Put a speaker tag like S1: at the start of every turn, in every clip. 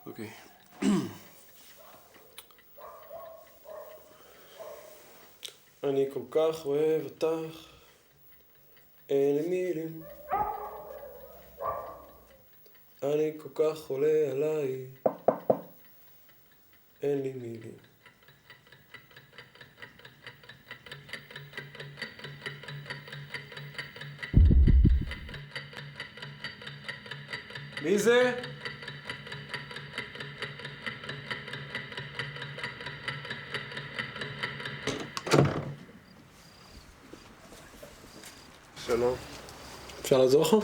S1: אוקיי. אני כל כך אוהב אותך, אין לי מילים. אני כל כך חולה עליי, אין לי מילים. מי זה?
S2: שלום.
S1: אפשר לעזור לך?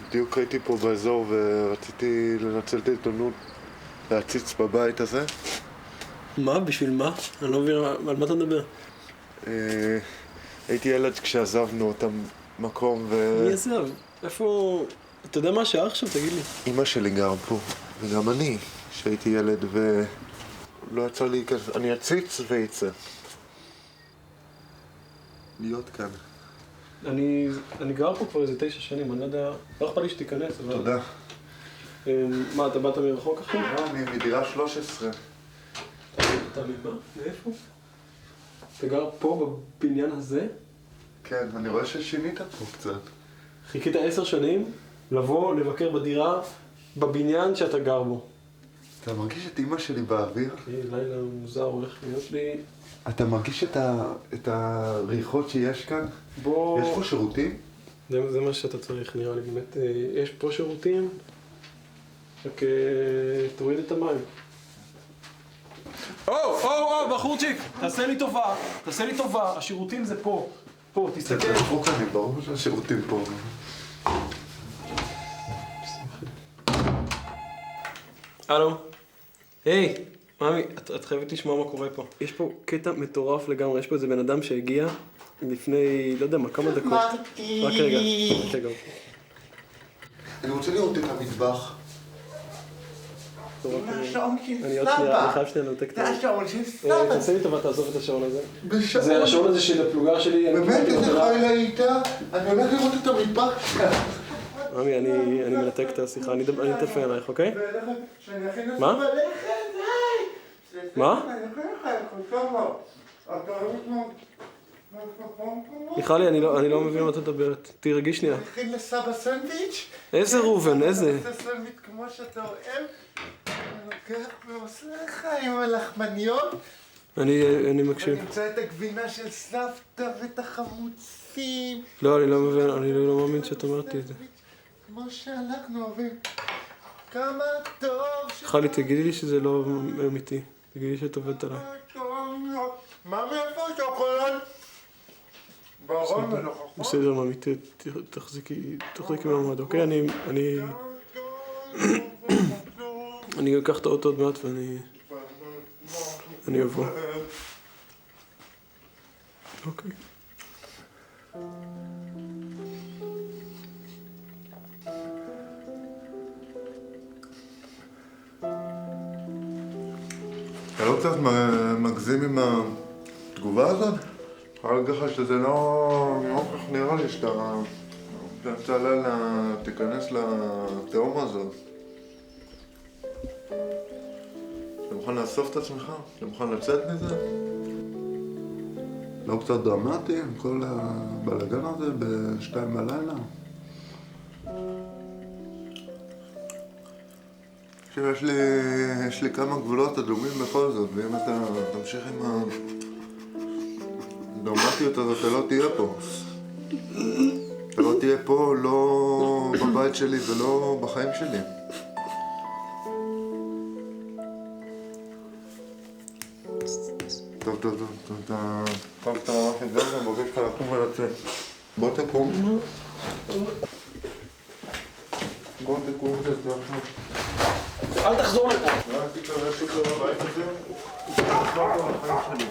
S2: בדיוק הייתי פה באזור ורציתי לנצל את העיתונות להציץ בבית הזה.
S1: מה? בשביל מה? אני לא מבין על מה אתה מדבר.
S2: הייתי ילד כשעזבנו את המקום
S1: מי עזב? איפה... אתה יודע מה השעה עכשיו? תגיד לי.
S2: אמא שלי גר פה, וגם אני, שהייתי ילד ולא יצא לי כזה... אני אציץ ויצא. להיות כאן.
S1: אני גר פה כבר איזה 9 שנים, אני לא יודע... לא אכפת לי שתיכנס, אבל...
S2: תודה.
S1: מה, אתה באת מרחוק עכשיו?
S2: לא, אני מדירה 13.
S1: אתה ממה? מאיפה? אתה גר פה בבניין הזה?
S2: כן, אני רואה ששינית פה קצת.
S1: חיכית 10 שנים לבוא, לבקר בדירה, בבניין שאתה גר בו.
S2: אתה מרגיש את אמא שלי באוויר?
S1: לילה מוזר הולך להיות לי...
S2: אתה מרגיש את הריחות שיש כאן?
S1: בוא...
S2: יש פה שירותים?
S1: זה מה שאתה צריך, נראה לי. באמת, יש פה שירותים, רק תוריד את המים. בחורצ'יק, תעשה לי טובה, השירותים זה פה. פה, תסתכל.
S2: זה רחוק אני, ברור שהשירותים פה.
S1: הלו. היי, מאמי, את חייבת לשמוע מה קורה פה. יש פה קטע מטורף לגמרי, יש פה איזה בן אדם שהגיע לפני, לא יודע מה, כמה דקות.
S2: אמרתי.
S1: רק רגע.
S2: אני רוצה לראות את המטבח.
S1: אני חייב שנייה לנתק את
S2: השעון של סבא.
S1: תעשה לי טובה, תעזוב את השעון הזה.
S2: בשעון?
S1: זה השעון הזה של הפלוגה שלי.
S2: באמת, איזה חילה איתה? אני הולך לראות את המטבח שלך.
S1: מאמי, אני מנתק את השיחה, אני אטפל עלייך, אוקיי? מה? מה? מיכלי, אני לא מבין מה אתה מדברת. תירגעי שנייה.
S2: נכין לסבא סנדוויץ'?
S1: איזה ראובן, איזה?
S2: איזה סנדוויץ' כמו שאתה אוהב? אני לוקח ועושה לך עם הלחמניות.
S1: אני מקשיב.
S2: אני אמצא את הגבינה של סבתא ואת החמוצים.
S1: לא, אני לא מבין, אני לא מאמין שאת אומרת לי את זה.
S2: כמו שאנחנו אוהבים. כמה טוב ש...
S1: מיכלי, תגידי לי שזה לא אמיתי. תגידי לי שאת עובדת עליי.
S2: מה מאיפה השוקולד? בארון ולא
S1: בסדר, מאמי, תחזיקי מעמד, אוקיי? אני אקח את האוטו עוד מעט ואני אבוא. אוקיי.
S2: אתה לא קצת מגזים עם התגובה הזאת? אני אגיד לך שזה לא כל כך נראה לי שאתה באמצע הלילה תיכנס לתהום הזאת. אתה מוכן לאסוף את עצמך? אתה מוכן לצאת מזה? לא קצת דרמטי עם כל הבלגן הזה ב-2 בלילה? יש לי כמה גבולות אדומים בכל זאת, ואם אתה תמשיך עם הדרמטיות הזאת, אתה לא תהיה פה. אתה לא תהיה פה, לא בבית שלי ולא בחיים שלי. טוב, אתה ממש נדבר ומבקש לך לקום ולצאת. בוא תקום. בוא תקום ותצא.
S1: אל תחזור לפה.
S2: אל תתלבש אותו בבית הזה, תחזור אותו לחיים שלי.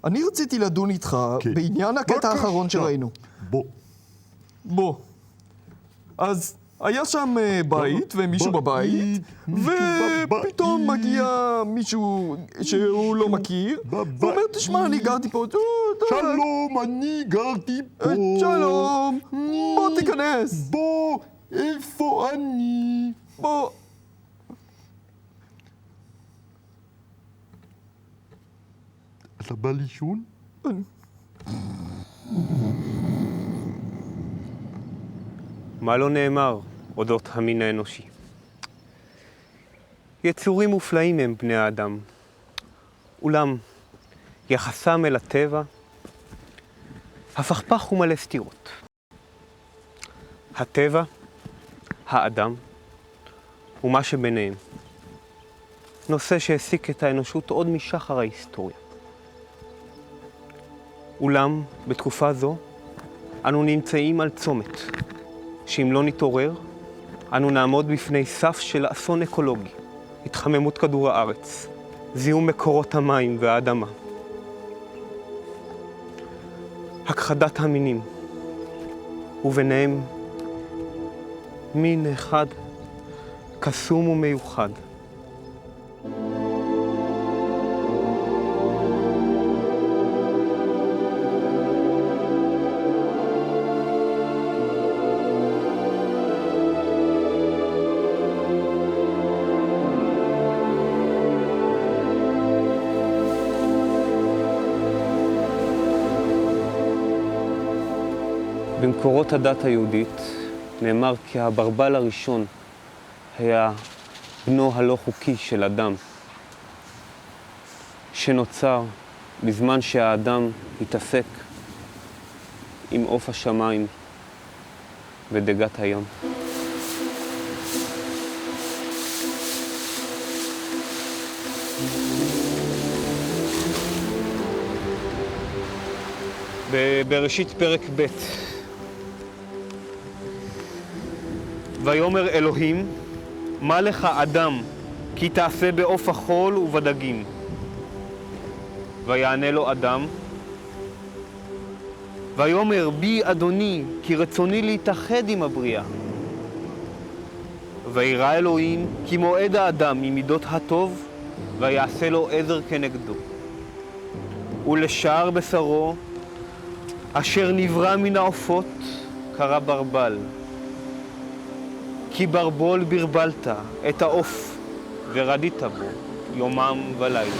S3: אני רציתי לדון איתך בעניין הקטע האחרון שראינו. בוא. אז היה שם בית ומישהו בבית, ופתאום מגיע מישהו שהוא לא מכיר, ואומר, תשמע, אני גרתי פה.
S4: שלום, אני גרתי פה.
S3: שלום, בוא תיכנס.
S4: בוא, איפה אני?
S3: בוא.
S4: אתה בא לישון?
S5: מה לא נאמר אודות המין האנושי? יצורים מופלאים הם בני האדם. אולם, יחסם אל הטבע, הפכפך ומלא סתירות. הטבע, האדם, ומה שביניהם. נושא שהעסיק את האנושות עוד משחר ההיסטוריה. אולם, בתקופה זו, אנו נמצאים על צומת, שאם לא נתעורר, אנו נעמוד בפני סף של אסון אקולוגי, התחממות כדור הארץ, זיהום מקורות המים והאדמה. הכחדת המינים, וביניהם מין אחד קסום ומיוחד. במקורות הדת היהודית נאמר כי הברבל הראשון היה בנו הלא חוקי של אדם, שנוצר בזמן שהאדם התעסק עם עוף השמיים ודגת הים. בבראשית פרק ב' ויאמר אלוהים, מה לך אדם, כי תעשה בעוף החול ובדגים. ויענה לו אדם, ויאמר בי אדוני, כי רצוני להתאחד עם הבריאה. וירא אלוהים, כי מועד האדם ממידות הטוב, ויעשה לו עזר כנגדו. ולשאר בשרו, אשר נברא מן העופות, קרא ברבל. כי ברבול ברבלת את העוף ורדית בו יומם ולילה.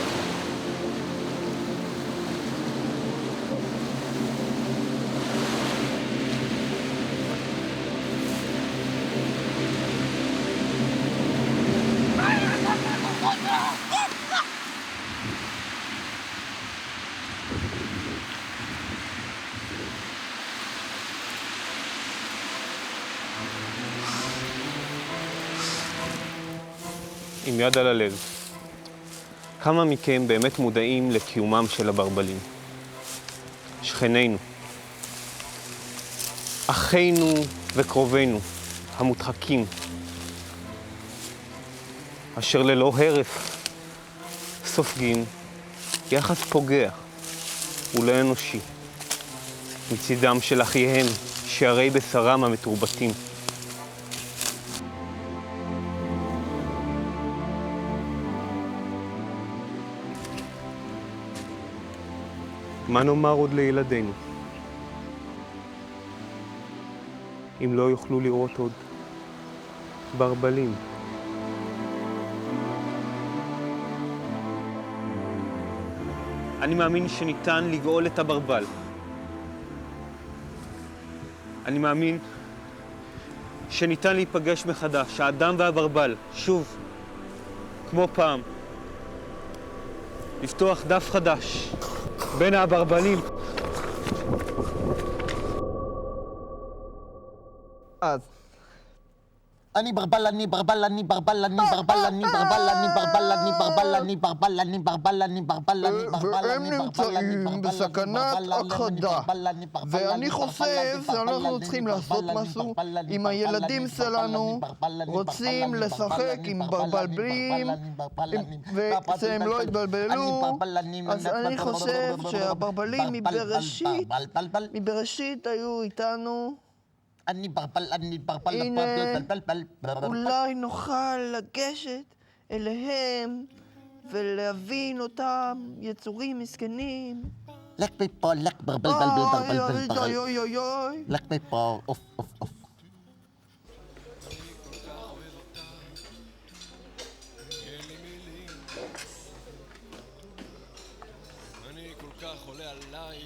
S5: עם יד על הלב, כמה מכם באמת מודעים לקיומם של הברבלים? שכנינו, אחינו וקרובינו המודחקים, אשר ללא הרף סופגים יחס פוגע ולא אנושי מצידם של אחיהם שערי בשרם המתורבתים. מה נאמר עוד לילדינו, אם לא יוכלו לראות עוד ברבלים? אני מאמין שניתן לגאול את הברבל. אני מאמין שניתן להיפגש מחדש, האדם והברבל, שוב, כמו פעם. לפתוח דף חדש בין הברבלים.
S6: אני ברבל, אני ברבל, אני ברבל, אני ברבל, אני ברבל, אני ברבל, אני ברבל, אני ברבל, אני ברבל, אני ברבל, אני ברבל,
S3: והם נמצאים בסכנת הכחדה. ואני חושב שאנחנו צריכים לעשות משהו עם הילדים שלנו, רוצים לשחק עם ברבלים, ושהם לא יתבלבלו, אז אני חושב שהברבלים מבראשית היו איתנו.
S6: אני ברבל, אני ברבל,
S3: הנה, אולי נוכל לגשת אליהם ולהבין אותם יצורים מסכנים.
S6: לך מפה, לך ברבל, ברבל, ברבל, ברבל.
S3: אוי אוי אוי אוי.
S6: לך מפה, אוף, אוף, אוף.
S7: אני כל כך עולה עליי.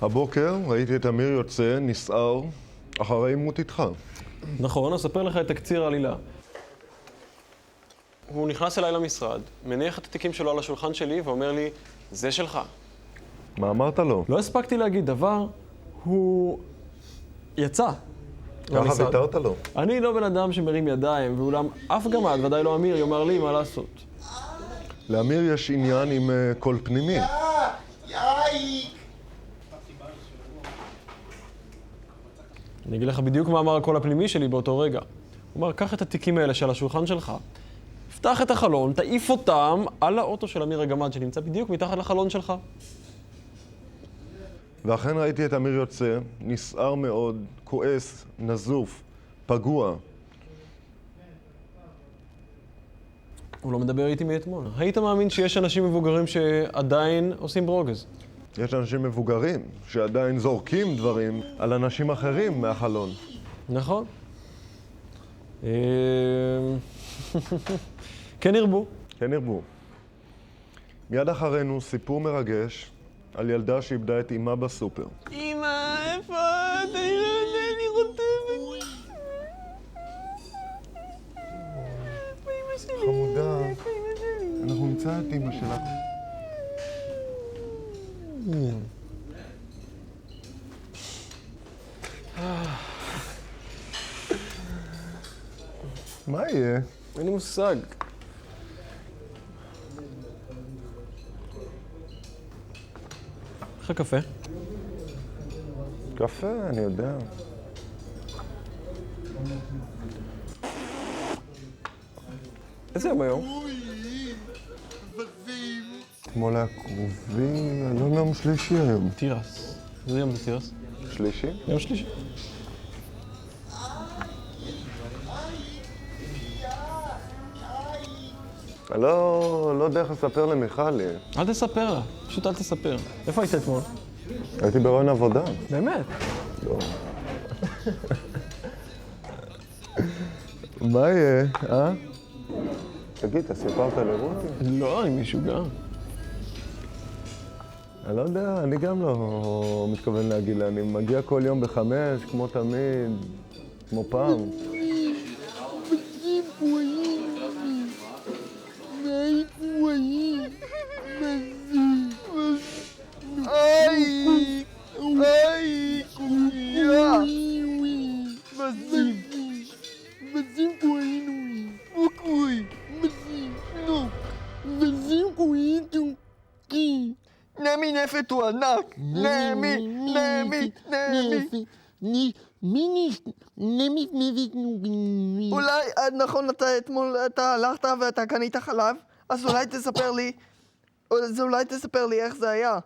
S2: הבוקר ראיתי את אמיר יוצא, נסער, אחרי עימות איתך.
S1: נכון, אספר לך את תקציר העלילה. הוא נכנס אליי למשרד, מניח את התיקים שלו על השולחן שלי ואומר לי, זה שלך.
S2: מה אמרת לו?
S1: לא הספקתי להגיד דבר, הוא יצא.
S2: ככה ויתרת לו.
S1: אני לא בן אדם שמרים ידיים, ואולם אף גמד, ודאי לא אמיר, יאמר לי מה לעשות.
S2: לאמיר יש עניין עם קול פנימי.
S1: אני אגיד לך בדיוק מה אמר הקול הפנימי שלי באותו רגע. הוא אמר, קח את התיקים האלה שעל השולחן שלך, פתח את החלון, תעיף אותם על האוטו של אמיר הגמד שנמצא בדיוק מתחת לחלון שלך.
S2: ואכן ראיתי את אמיר יוצא, נסער מאוד, כועס, נזוף, פגוע.
S1: הוא לא מדבר איתי מאתמול. היית מאמין שיש אנשים מבוגרים שעדיין עושים ברוגז?
S2: יש אנשים מבוגרים שעדיין זורקים דברים על אנשים אחרים מהחלון.
S1: נכון. כן ירבו.
S2: כן ירבו. מיד אחרינו סיפור מרגש על ילדה שאיבדה את אמה בסופר.
S3: אמא, איפה את? אני לא יודע, אני רודפת. אמא שלי.
S2: חמודה, אנחנו נמצא את אמא שלך. מה יהיה?
S1: אין לי מושג. איך הקפה?
S2: קפה, אני יודע.
S1: איזה יום היום?
S2: אתמול היה קרובי, היום יום שלישי היום.
S1: תירס. איזה יום זה תירס?
S2: שלישי?
S1: יום שלישי.
S2: אני לא יודע איך לספר למיכלי.
S1: אל תספר לה, פשוט אל תספר. איפה היית אתמול?
S2: הייתי ברעיון עבודה.
S1: באמת?
S2: לא. מה יהיה, אה? תגיד, אתה סיפרת לרותי?
S1: לא, אני משוגע.
S2: אני לא יודע, אני גם לא מתכוון להגיד לה. אני מגיע כל יום ב5, כמו תמיד, כמו פעם.
S3: נמי נפת הוא ענק! נמי! אולי, נכון, אתה אתמול, אתה הלכת ואתה קנית חלב, אז אולי תספר לי איך זה היה.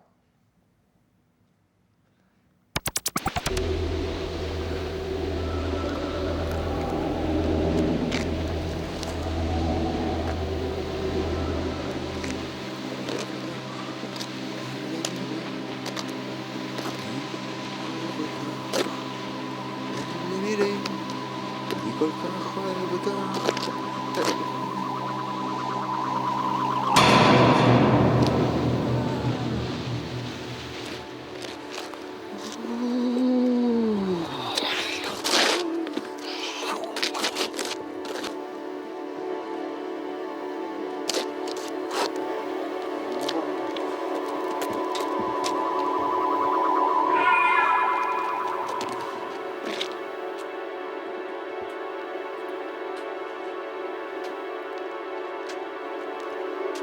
S2: כל כך אוהב אותה.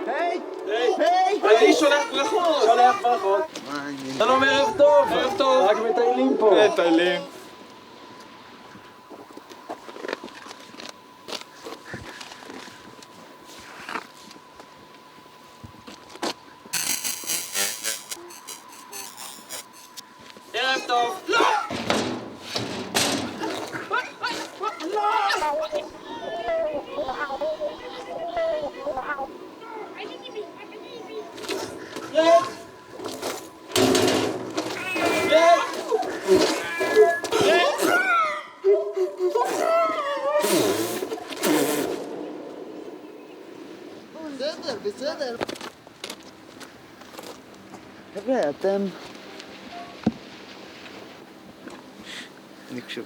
S8: אני שולח ברכות! שולח ברכות! שלום, ערב טוב! ערב טוב! רק מטיילים פה! מטיילים. ערב טוב! לא!
S9: בסדר. חבר'ה, אתם...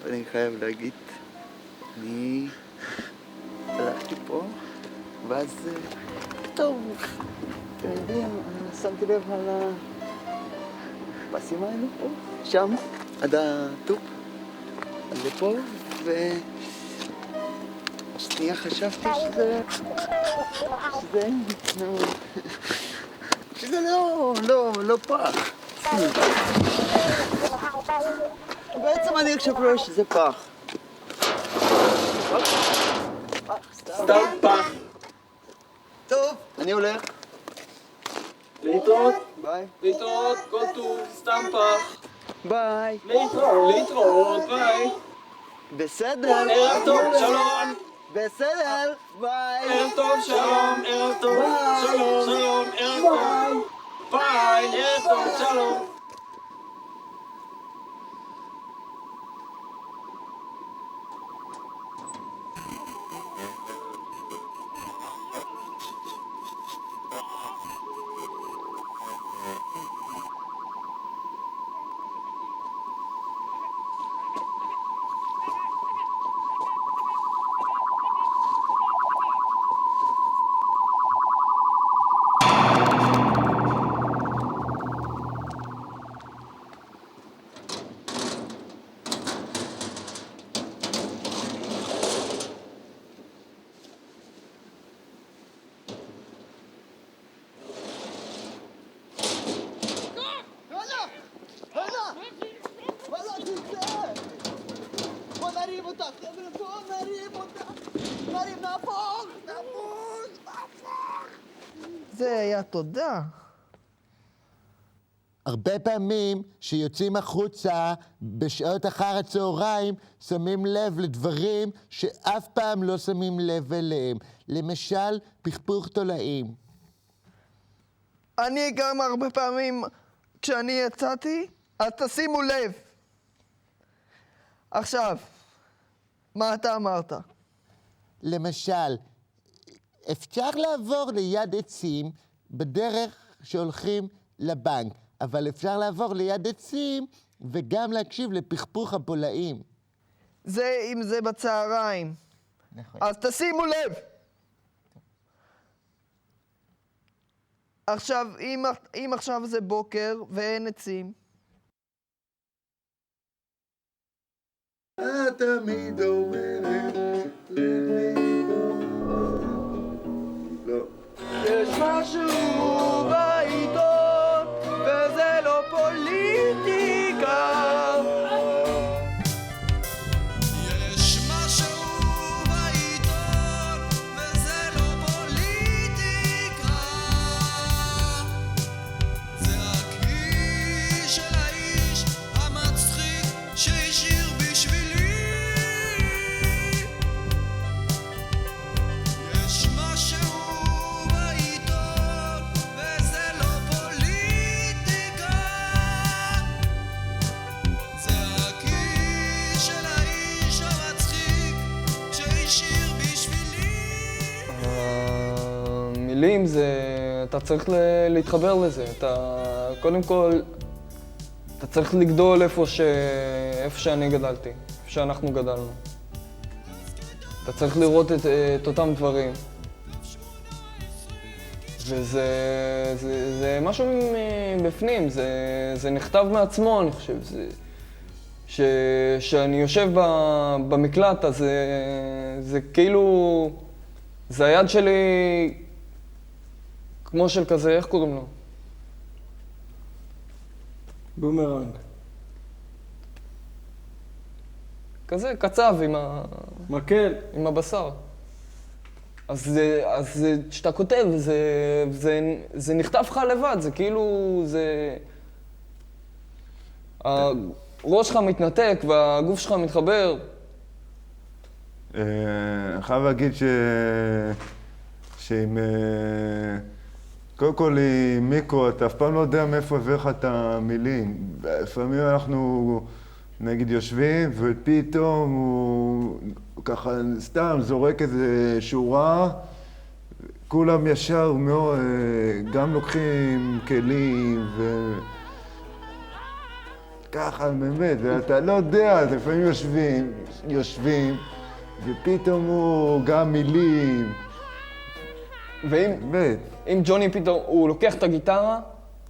S9: אני חייב להגיד, אני הלכתי פה, ואז פתאום, אתם יודעים, שמתי לב על הפסים האלו פה, שם, עד הטופ, עד לפה, ושנייה חשבתי שזה לא פח. בעצם אני עכשיו רואה שזה פח.
S8: סתם פח.
S9: טוב, אני הולך.
S8: להתראות.
S9: ביי.
S8: להתראות, כל טוב, סתם פח.
S9: ביי.
S8: להתראות, ביי.
S9: בסדר.
S8: ערב טוב, שלום.
S9: בסדר, ביי.
S8: ערב טוב, שלום. ערב טוב, שלום. שלום, ערב טוב. ביי. ערב טוב, שלום.
S3: זה היה תודה.
S6: הרבה פעמים שיוצאים החוצה בשעות אחר הצהריים שמים לב לדברים שאף פעם לא שמים לב אליהם. למשל, פכפוך תולעים.
S3: אני גם הרבה פעמים, כשאני יצאתי, אז תשימו לב. עכשיו, מה אתה אמרת?
S6: למשל, אפשר לעבור ליד עצים בדרך שהולכים לבנק, אבל אפשר לעבור ליד עצים וגם להקשיב לפכפוך הפולאים.
S3: זה אם זה בצהריים.
S6: נכון.
S3: אז תשימו לב. עכשיו, אם עכשיו זה בוקר ואין עצים,
S2: תמיד אומרת לא.
S3: יש משהו בעיתון וזה לא פוליטיקה.
S7: יש משהו בעיתון וזה לא פוליטיקה, זה הכביש של האיש המצחיק שהשאיר בשבילי. יש משהו בעיתון וזה לא פוליטיקה, זה הכיס של האיש המצחיק שהשאיר בשבילי.
S10: המילים זה... אתה צריך להתחבר לזה. קודם כל, אתה צריך לגדול איפה שאני גדלתי, איפה שאנחנו גדלנו. אתה צריך לראות את אותם דברים. וזה משהו בפנים, זה נכתב מעצמו, אני חושב. שאני יושב במקלט, אז זה כאילו... זה היד שלי כמו של כזה, איך קוראים לו?
S8: בומרנג.
S10: כזה, קצב
S8: מקל.
S10: עם הבשר. אז כשאתה כותב, זה נכתב לך לבד, זה כאילו, הראש שלך מתנתק והגוף שלך מתחבר.
S2: אני חייב להגיד שעם... קודם כל עם מיקו, אתה אף פעם לא יודע מאיפה הביא לך את המילים. לפעמים אנחנו נגיד יושבים ופתאום הוא ככה סתם זורק איזה שורה, כולם ישר מאוד, גם לוקחים כלים ככה באמת, ואתה לא יודע, לפעמים יושבים ופתאום הוא גם מילים.
S10: ואם ג'וני פתאום, הוא לוקח את הגיטרה,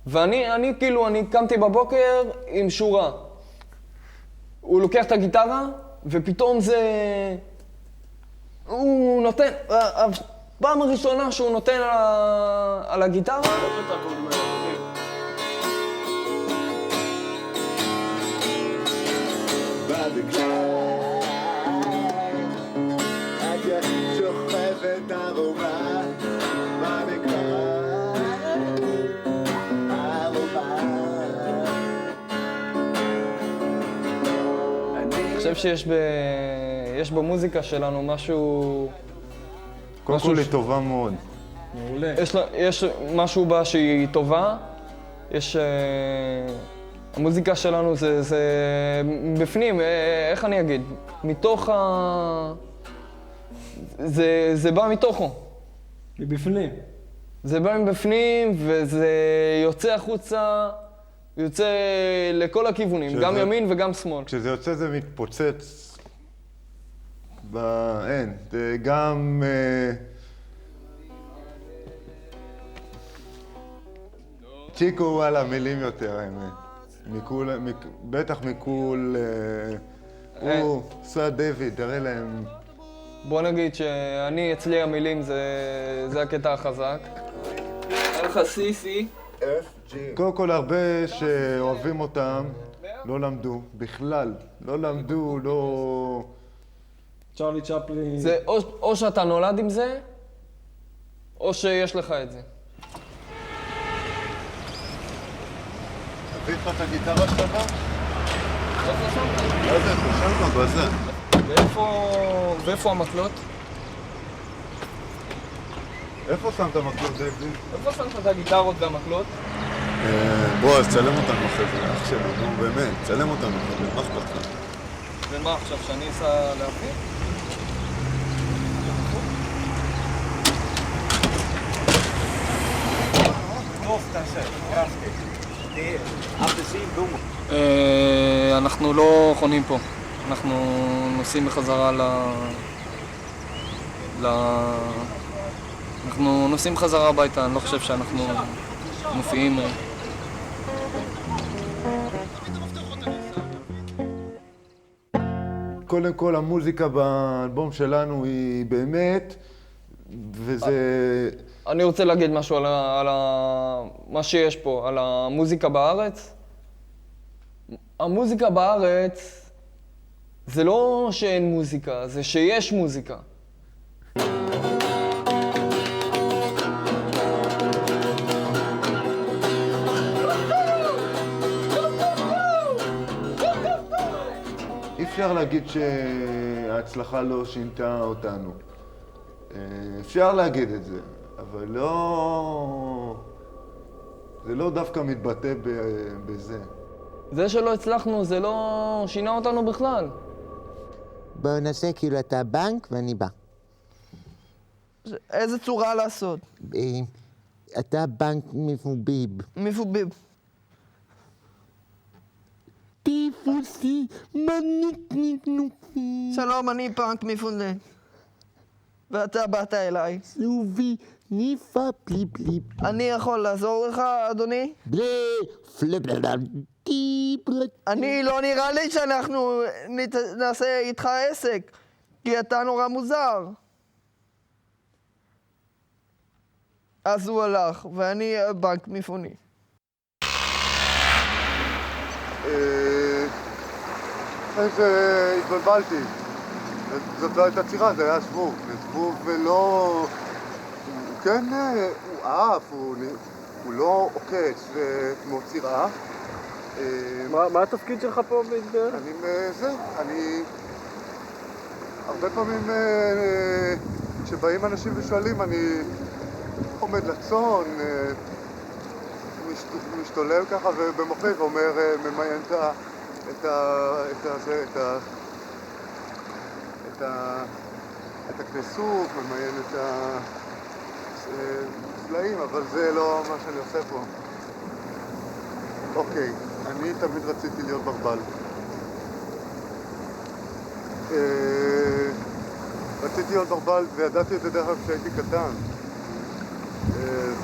S10: ואני כאילו, אני קמתי בבוקר עם שורה. הוא לוקח את הגיטרה, ופתאום הוא נותן, פעם הראשונה שהוא נותן על הגיטרה. אני חושב שיש במוזיקה שלנו משהו...
S2: קודם כל היא טובה מאוד.
S8: מעולה.
S10: יש משהו בה שהיא טובה, המוזיקה שלנו זה בפנים, איך אני אגיד? מתוך זה בא מתוכו.
S8: מבפנים.
S10: זה בא מבפנים וזה יוצא החוצה, יוצא לכל הכיוונים, גם ימין וגם שמאל.
S2: כשזה יוצא זה מתפוצץ. אין, זה גם... צ'יקו הוא על המילים יותר, האמת. בטח מכול... הוא, סע דיוויד, תראה להם.
S10: בוא נגיד שאני, אצלי המילים זה הקטע החזק. היה לך סיסי.
S2: קודם כל, הרבה שאוהבים אותם לא למדו, בכלל. לא למדו, לא...
S8: צ'רלי צ'פלין.
S10: זה או שאתה נולד עם זה, או שיש לך את זה.
S2: תביא לך את הגיטרה שלך?
S10: איפה שמת?
S2: לא יודע, שם בזה.
S10: ואיפה המקלות?
S2: איפה שמת מקלות, דיוויד?
S10: איפה שמת את הגיטרות והמקלות?
S2: בוא, אז צלם אותנו אחרי זה, אח שלו, נו באמת, צלם אותנו אחרי זה, מה אכפת לך?
S10: ומה עכשיו, שאני אסע להפעיל? אנחנו לא חונים פה, אנחנו נוסעים בחזרה אנחנו נוסעים חזרה הביתה, אני לא חושב שאנחנו מופיעים.
S2: קודם כל, המוזיקה באלבום שלנו היא באמת, וזה...
S10: אני רוצה להגיד משהו על מה שיש פה, על המוזיקה בארץ. המוזיקה בארץ זה לא שאין מוזיקה, זה שיש מוזיקה.
S2: אי אפשר להגיד שההצלחה לא שינתה אותנו. אפשר להגיד את זה, אבל לא... זה לא דווקא מתבטא בזה.
S10: זה שלא הצלחנו, זה לא שינה אותנו בכלל.
S6: בואו נעשה כאילו אתה בנק ואני בא.
S11: איזה צורה לעשות?
S6: אתה בנק מפוביב.
S11: מפוביב.
S6: טיפוסי, מניקניקנוקי.
S11: שלום, אני פאנק מפונדן. ואתה באת אליי.
S6: סובי, ניפה פליפ פליפ.
S11: אני יכול לעזור לך, אדוני? אני לא נראה לי שאנחנו נעשה איתך עסק, כי אתה נורא מוזר. אז הוא הלך, ואני בנק מפוני.
S2: התבלבלתי. זאת לא הייתה צירה, זה היה שבוב. זבוב ולא... הוא כן, הוא עף, הוא לא עוקץ, זה כמו צירה.
S1: מה התפקיד שלך פה בהסבר?
S2: אני הרבה פעמים כשבאים אנשים ושואלים, אני עומד לצון, משתולל ככה ובמוחי ואומר, ממיין את הכנסות, ממיין את הסלעים, אבל זה לא מה שאני עושה פה. אוקיי, אני תמיד רציתי להיות ברבל. רציתי להיות ברבל וידעתי את זה דרך אגב כשהייתי קטן.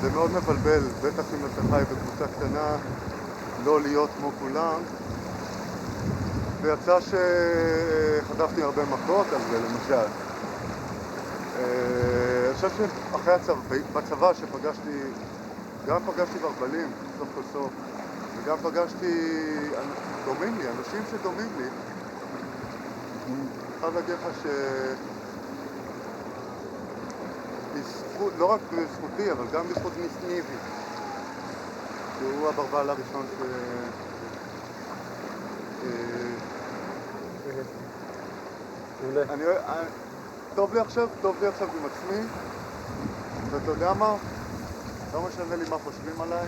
S2: זה מאוד מבלבל, בטח אם אתה חי בקבוצה קטנה, לא להיות כמו כולם. ויצא שחטפתי הרבה מכות על זה, למשל. אני חושב שאחרי בצבא שפגשתי, גם פגשתי ברבלים, סוף כל סוף, וגם פגשתי דומים לי, אנשים שדומים לי. אני חייב להגיד לך בזכות, לא רק בזכותי, אבל גם בזכות ניבי, שהוא הברבל הראשון טוב לי עכשיו עם עצמי, ואתה יודע מה? לא משנה לי מה חושבים עליי.